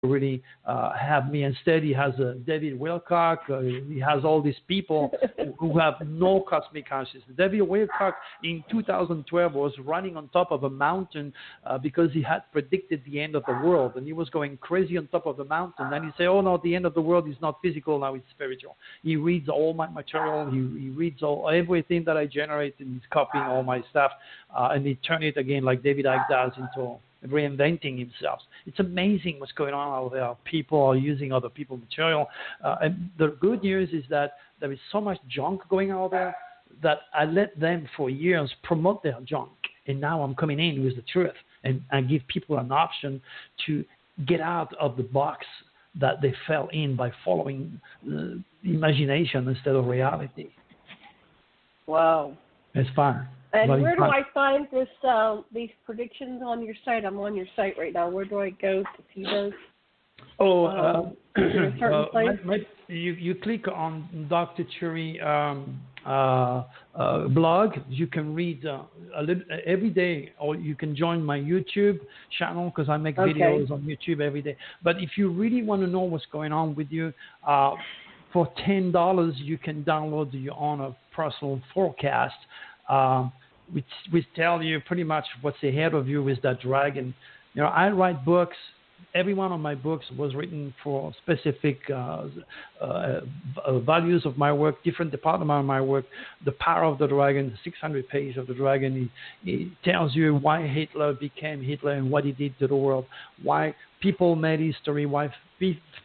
really have me. Instead, he has David Wilcock. He has all these people who have no cosmic consciousness. David Wilcock in 2012 was running on top of a mountain because he had predicted the end of the world, and he was going crazy on top of the mountain. And he said, "Oh no, the end of the world is not physical now; it's spiritual." He reads all my material. He reads everything that I generate, and he's copying all my stuff, and he turned it again like David Icke does into reinventing himself. It's amazing what's going on out there. People are using other people's material. And the good news is that there is so much junk going out there that I let them for years promote their junk. And now I'm coming in with the truth and I give people an option to get out of the box that they fell in by following imagination instead of reality. Wow. It's fine. And where do I find this these predictions on your site? I'm on your site right now. Where do I go to see those? Oh, is there a certain place? You click on Dr. Turi blog. You can read a little every day, or you can join my YouTube channel because I make videos on YouTube every day. But if you really want to know what's going on with you, for $10 you can download your own personal forecast. Which tell you pretty much what's ahead of you with that dragon. You know, I write books. Every one of my books was written for specific values of my work, different department of my work. The Power of the Dragon, the 600 page of the Dragon, it tells you why Hitler became Hitler and what he did to the world, why people made history, why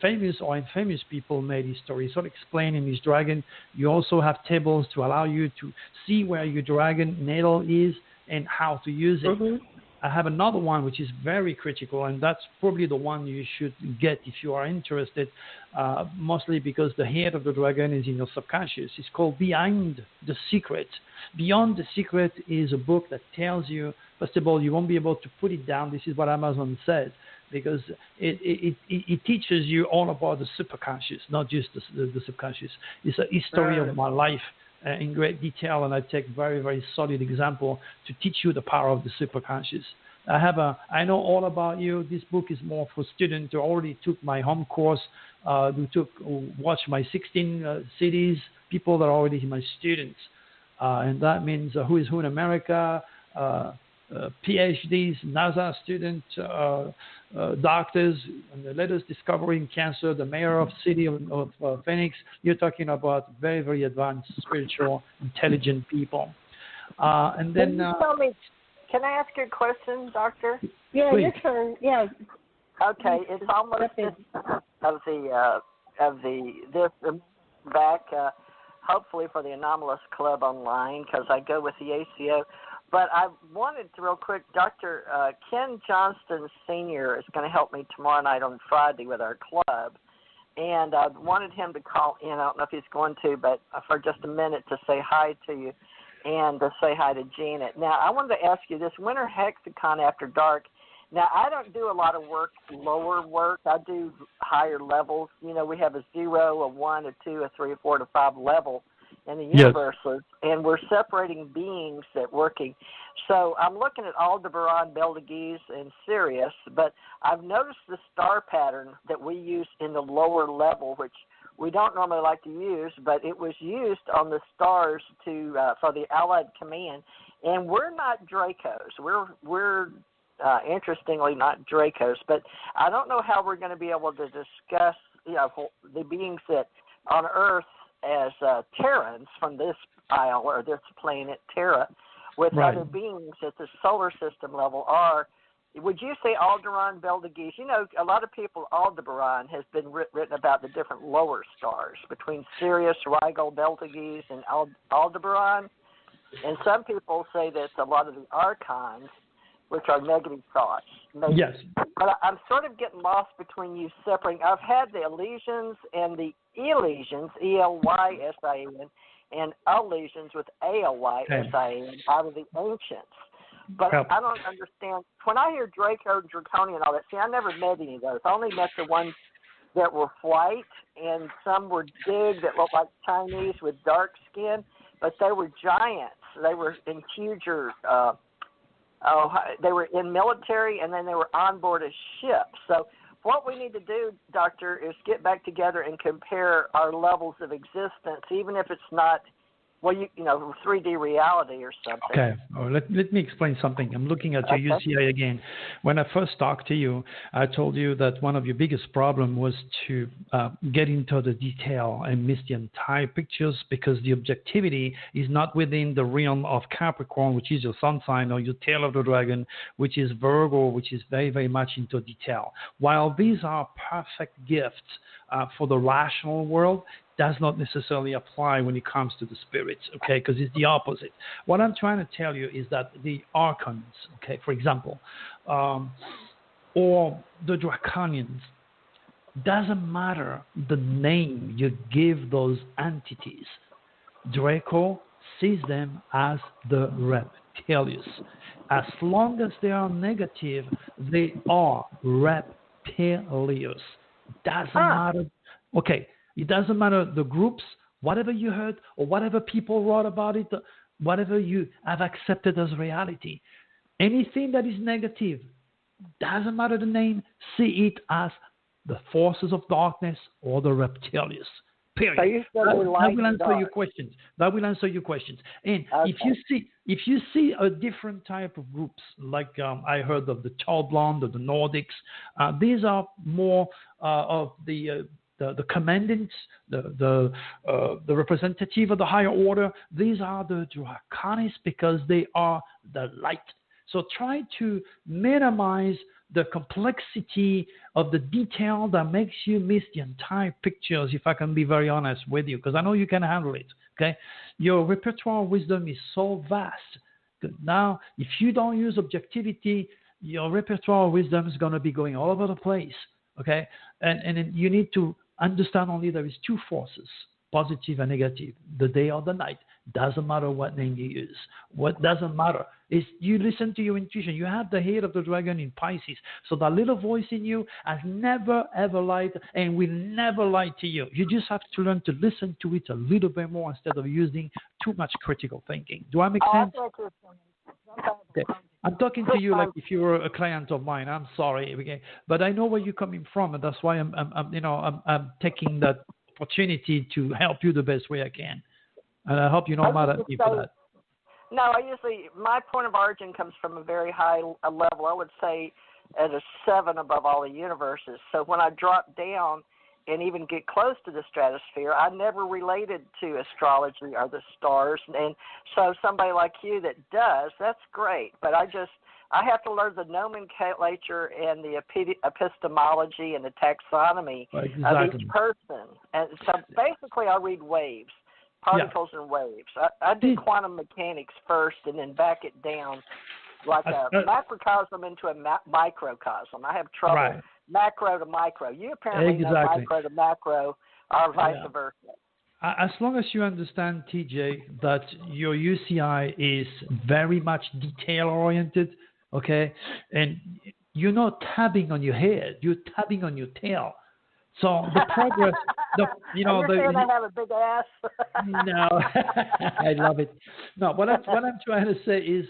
famous or infamous people made history. So explain in this dragon. You also have tables to allow you to see where your dragon natal is and how to use it. Mm-hmm. I have another one which is very critical, and that's probably the one you should get if you are interested, mostly because the head of the dragon is in your subconscious. It's called Behind the Secret. Beyond the Secret is a book that tells you, first of all, you won't be able to put it down. This is what Amazon says, because it teaches you all about the superconscious, not just the subconscious. It's a history of my life in great detail, and I take very, very solid example to teach you the power of the superconscious. I know all about you. This book is more for students who already took my home course, who watched my 16 cities, people that are already my students. And that means who is who in America, PhDs, NASA students, doctors, and the latest discovery in cancer, the mayor of city of Phoenix. You're talking about very, very advanced, spiritual, intelligent people. And then, can you tell me? Can I ask you a question, Doctor? Yeah, please. Your turn. Yeah. Okay, it's almost back. Hopefully for the Anomalous Club Online, because I go with the ACO. But I wanted to real quick, Dr. Ken Johnston Sr. is going to help me tomorrow night on Friday with our club. And I wanted him to call in. I don't know if he's going to, but for just a minute to say hi to you and to say hi to Janet. Now, I wanted to ask you this Winter Hexacon After Dark. Now, I don't do a lot of work, lower work. I do higher levels. You know, we have a 0, a 1, a 2, a 3, a 4, a 5 level in the universes, and we're separating beings that working. So I'm looking at Aldebaran, Betelgeuse, and Sirius, but I've noticed the star pattern that we use in the lower level, which we don't normally like to use, but it was used on the stars for the Allied Command, and we're not Dracos. We're interestingly not Dracos, but I don't know how we're going to be able to discuss, the beings that on Earth as Terrans from this isle or this planet Terra with other beings at the solar system level are. Would you say Aldebaran, Betelgeuse? You know, a lot of people, Aldebaran has been written about the different lower stars between Sirius, Rigel, Betelgeuse, and Aldebaran. And some people say that it's a lot of the archons, which are negative thoughts. Maybe. Yes. But I'm sort of getting lost between you separating. I've had the Elysians and the Elysians, E-L-Y-S-I-N, and Elysians with A-L-Y-S-I-N out of the ancients. But I don't understand. When I hear Draco, Draconian, and all that, see, I never met any of those. I only met the ones that were white, and some were big that looked like Chinese with dark skin, but they were giants. They were in huger, they were in military, and then they were on board a ship. So what we need to do, Doctor, is get back together and compare our levels of existence, even if it's not, well, you know, 3D reality or something. Okay. Let me explain something. I'm looking at your U.C.I. again. When I first talked to you, I told you that one of your biggest problems was to get into the detail and miss the entire pictures because the objectivity is not within the realm of Capricorn, which is your sun sign, or your tail of the dragon, which is Virgo, which is very, very much into detail. While these are perfect gifts for the rational world, does not necessarily apply when it comes to the spirits, okay, because it's the opposite. What I'm trying to tell you is that the archons, okay, for example, or the draconians, doesn't matter the name you give those entities. Draco sees them as the reptilians. As long as they are negative, they are reptilians. Doesn't matter. Okay. It doesn't matter the groups, whatever you heard or whatever people wrote about it, whatever you have accepted as reality. Anything that is negative, doesn't matter the name, see it as the forces of darkness or the reptilians. Period. That will answer your questions. That will answer your questions. And if you see a different type of groups, like I heard of the tall blonde or the Nordics, these are more of the commandants, the representative of the higher order. These are the draconists because they are the light. So try to minimize the complexity of the detail that makes you miss the entire pictures, if I can be very honest with you, because I know you can handle it, okay? Your repertoire of wisdom is so vast. Now, if you don't use objectivity, your repertoire of wisdom is going to be going all over the place, okay? And you need to understand only there is two forces, positive and negative, the day or the night. Doesn't matter what name you use. What doesn't matter is you listen to your intuition. You have the head of the dragon in Pisces. So that little voice in you has never, ever lied and will never lie to you. You just have to learn to listen to it a little bit more instead of using too much critical thinking. Do I make sense? Okay. I'm talking to you like if you were a client of mine. I'm sorry, okay? But I know where you're coming from, and that's why I'm taking that opportunity to help you the best way I can. And I hope you know mad at me for that. No, my point of origin comes from a very high level. I would say at a 7 above all the universes. So when I drop down and even get close to the stratosphere, I never related to astrology or the stars. And so somebody like you that does, that's great. But I have to learn the nomenclature and the epistemology and the taxonomy of each person. And so basically I read waves. Particles and waves. I do quantum mechanics first and then back it down like a macrocosm into a microcosm. I have trouble macro to micro. You apparently know micro to macro or vice versa. As long as you understand, TJ, that your U.C.I. is very much detail-oriented, okay, and you're not tabbing on your head, you're tabbing on your tail. So the progress, I have a big ass. No, I love it. No, what I'm trying to say is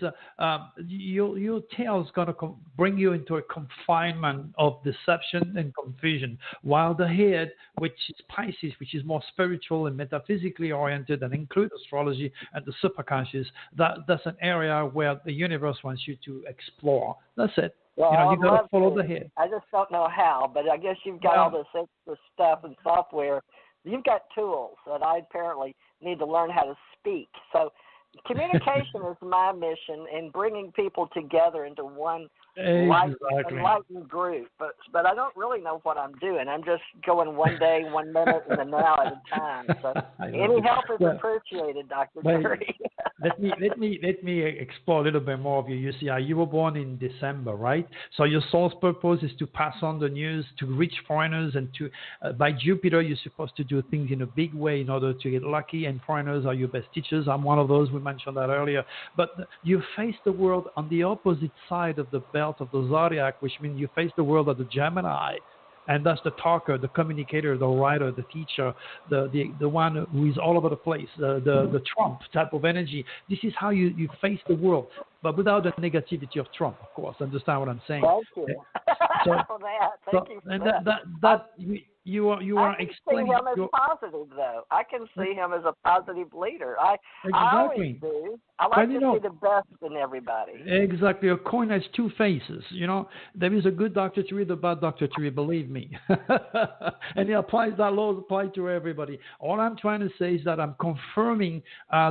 your tail is going to bring you into a confinement of deception and confusion, while the head, which is Pisces, which is more spiritual and metaphysically oriented and include astrology and the superconscious, that's an area where the universe wants you to explore. That's it. Well, you got to follow the head. I just don't know how, but I guess you've got all this extra stuff and software. You've got tools that I apparently need to learn how to speak. So communication is my mission in bringing people together into one enlightened group. But I don't really know what I'm doing. I'm just going one day, 1 minute, and a now at a time. So any help is appreciated, Dr. Turi. Let me explore a little bit more of your U.C.I. You were born in December, right? So your soul's purpose is to pass on the news, to reach foreigners, and to by Jupiter, you're supposed to do things in a big way in order to get lucky, and foreigners are your best teachers. I'm one of those. We mentioned that earlier. But you face the world on the opposite side of the belt of the zodiac, which means you face the world of the Gemini. And that's the talker, the communicator, the writer, the teacher, the one who is all over the place, the Trump type of energy. This is how you face the world, but without the negativity of Trump, of course. Understand what I'm saying? Thank you. Thank you for that. You are explaining. I can see him as positive, though. I can see him as a positive leader. I always do. I like to see the best in everybody. Exactly. A coin has two faces. You know, there is a good Dr. Turi, the bad Dr. Turi, believe me. And that law applies to everybody. All I'm trying to say is that I'm confirming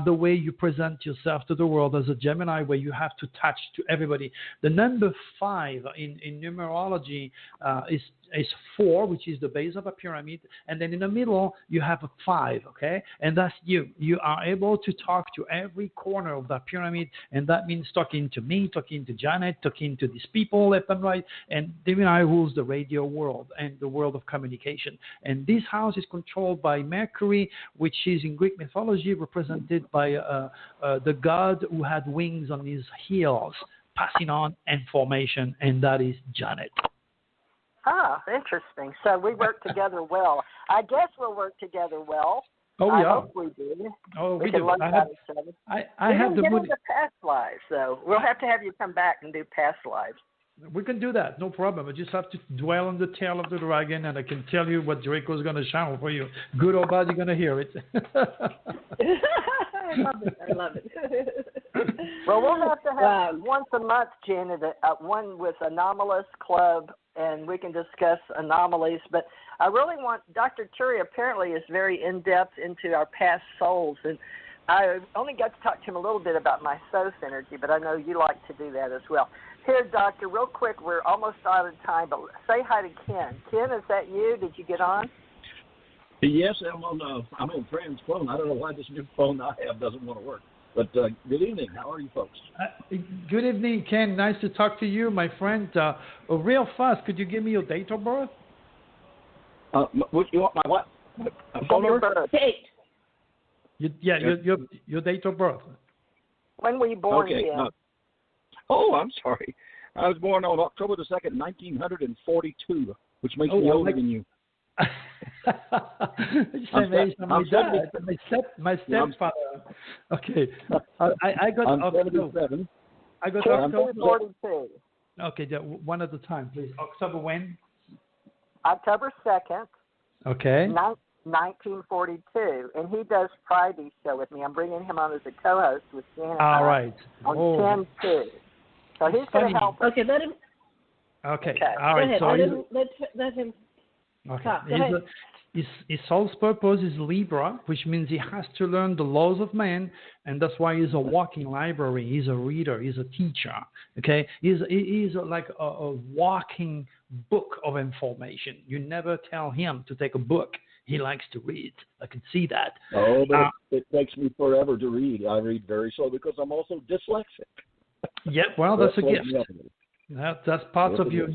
the way you present yourself to the world as a Gemini, where you have to touch to everybody. The number 5 in numerology is 4, which is the base of a pyramid, and then in the middle you have a 5, okay? And that's you. You are able to talk to every corner of that pyramid, and that means talking to me, talking to Janet, talking to these people left and right, and Gemini rules the radio world and the world of communication. And this house is controlled by Mercury, which is in Greek mythology represented by the god who had wings on his heels, passing on information, and that is Janet. Ah, interesting. So we work together well. I guess we'll work together well. Oh, yeah. I hope we do. Oh, we can do. Learn about each other. I have the mood. mood. Into past lives, so we'll have to have you come back and do past lives. We can do that, no problem. I just have to dwell on the tail of the dragon, and I can tell you what Draco's going to shout for you. Good or bad, you're going to hear it. I love it. Well, we'll have to have once a month, Janet, one with Anomalous Club, and we can discuss anomalies. But I really want, Dr. Turi apparently is very in-depth into our past souls, and I only got to talk to him a little bit about my Soth energy, but I know you like to do that as well. Here, Doctor, real quick, we're almost out of time, but say hi to Ken. Ken, is that you? Did you get on? Yes, I'm on Fran's phone. I don't know why this new phone I have doesn't want to work. But good evening. How are you folks? Good evening, Ken. Nice to talk to you, my friend. Real fast, could you give me your date of birth? You want my what? Phone number? Date. Your date of birth. When were you born, okay, Ken? Oh, I'm sorry. I was born on October the 2nd, 1942, which makes me older than you. My stepfather. Okay. I got October. I got October 42. Okay, one at a time, please. October when? October 2nd. Okay. 1942, and he does Friday's show with me. I'm bringing him on as a co-host with Janet. All right. On 10-2. So he's going to help us. Okay, let him. Okay. All right. Go ahead. Let him. Okay. Talk. Go ahead. His soul's purpose is Libra, which means he has to learn the laws of man, and that's why he's a walking library. He's a reader. He's a teacher. Okay, he's like a walking book of information. You never tell him to take a book. He likes to read. I can see that. Oh, but it takes me forever to read. I read very slow because I'm also dyslexic. Yeah, well, that's a gift. That's part of your.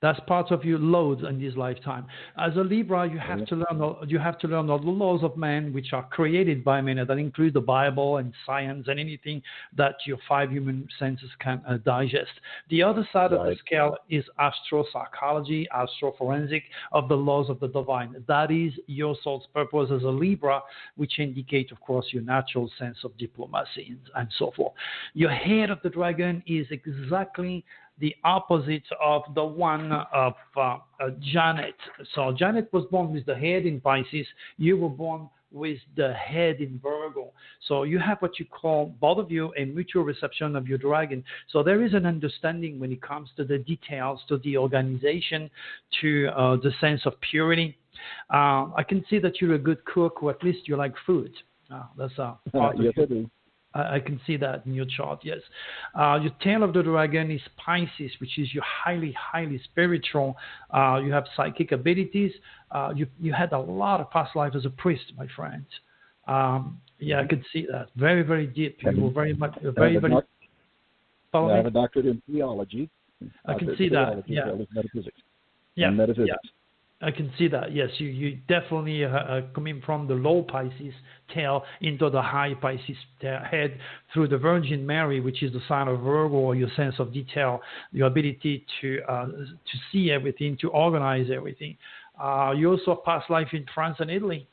That's part of your load in this lifetime. As a Libra, you have to learn. You have to learn all the laws of man, which are created by man. That include the Bible and science and anything that your 5 human senses can digest. The other side of the scale is astropsychology, astroforensic of the laws of the divine. That is your soul's purpose as a Libra, which indicate, of course, your natural sense of diplomacy and so forth. Your head of the dragon is exactly the opposite of the one of Janet. So Janet was born with the head in Pisces. You were born with the head in Virgo. So you have what you call, both of you, a mutual reception of your dragon. So there is an understanding when it comes to the details, to the organization, to the sense of purity. I can see that you're a good cook, or at least you like food. That's part of yes, I do. I can see that in your chart, yes. Your tail of the dragon is Pisces, which is your highly, highly spiritual. You have psychic abilities. You had a lot of past life as a priest, my friend. I could see that. Very, very deep. You were very much, very. I have a doctorate in theology. I can see that. Yeah. Metaphysics. Yeah. And metaphysics. Yeah. I can see that. Yes, you definitely coming from the low Pisces tail into the high Pisces head through the Virgin Mary, which is the sign of Virgo, your sense of detail, your ability to see everything, to organize everything. You also have past life in France and Italy,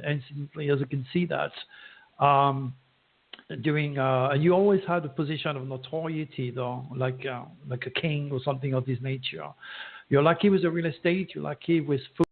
instantly, as you can see that. During you always had a position of notoriety, though, like a king or something of this nature. You're lucky with the real estate. You're lucky with food.